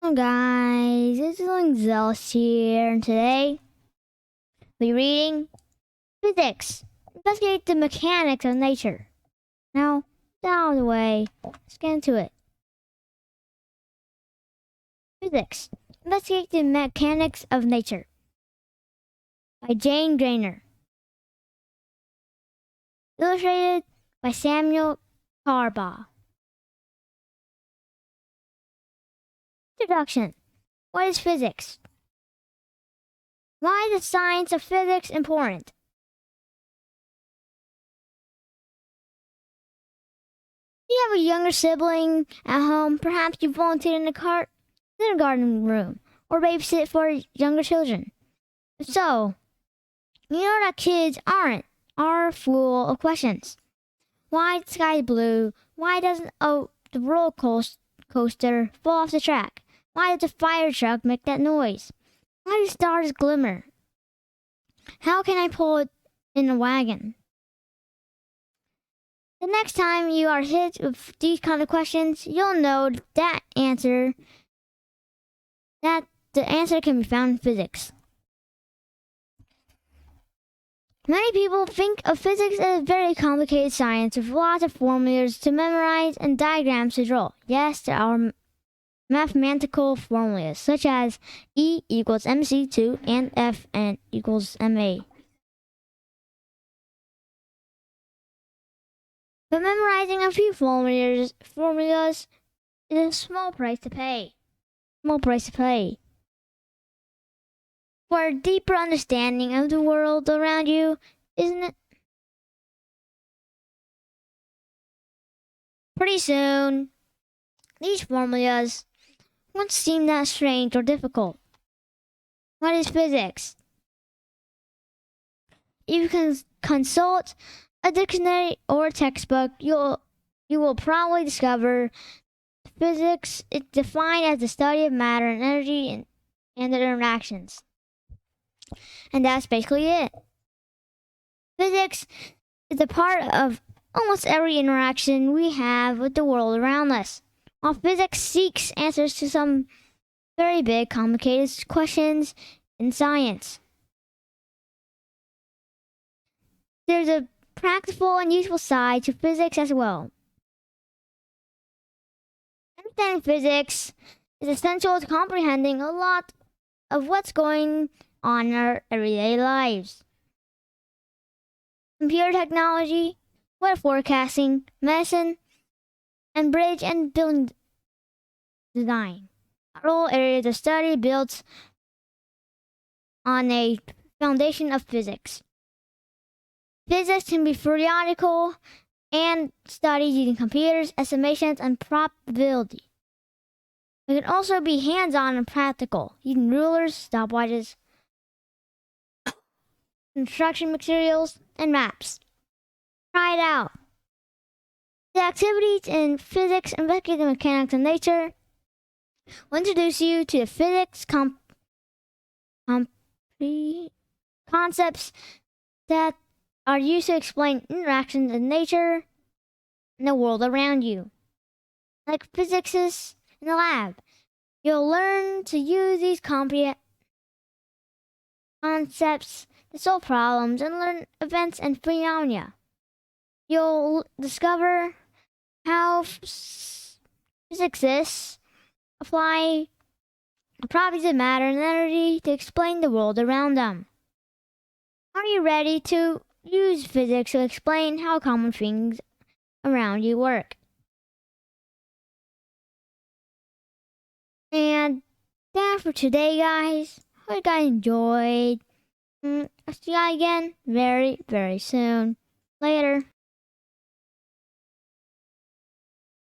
Hello guys, it's Zealous here, and today we're reading Physics. Investigate the mechanics of nature. Now, down the way, let's get into it. Physics. Investigate the mechanics of nature. By Jane Grainer. Illustrated by Samuel Carbaugh. Introduction. What is physics? Why is the science of physics important? Do you have a younger sibling at home? Perhaps you volunteer in the kindergarten room or babysit for younger children. If so, you know that kids are full of questions. Why is the sky blue? Why doesn't the roller coaster fall off the track? Why does the fire truck make that noise? Why do stars glimmer? How can I pull it in a wagon? The next time you are hit with these kind of questions, you'll know that the answer can be found in physics. Many people think of physics as a very complicated science with lots of formulas to memorize and diagrams to draw. Yes, there are mathematical formulas such as E equals mc2 and F equals ma. But memorizing a few formulas is a small price to pay. For a deeper understanding of the world around you, isn't it? Pretty soon, these formulas won't seem that strange or difficult. What is physics? If you can consult a dictionary or textbook, you will probably discover physics is defined as the study of matter and energy and their interactions. And that's basically it. Physics is a part of almost every interaction we have with the world around us. While physics seeks answers to some very big, complicated questions in science, there's a practical and useful side to physics as well. Understanding physics is essential to comprehending a lot of what's going on in our everyday lives. Computer technology, weather forecasting, medicine, and bridge and building design are all areas of study built on a foundation of physics. Physics can be theoretical and studied using computers, estimations, and probability. It can also be hands-on and practical, using rulers, stopwatches, construction materials, and maps. Try it out. The activities in physics investigate the mechanics of nature will introduce you to the physics concepts that are used to explain interactions in nature and the world around you. Like physicists in the lab, you'll learn to use these concepts to solve problems and learn events and phenomena. You'll discover how physicists apply the properties of matter and energy to explain the world around them. Are you ready to use physics to explain how common things around you work? And that's for today, guys. Hope you guys enjoyed. I'll see you guys again very, very soon. Later.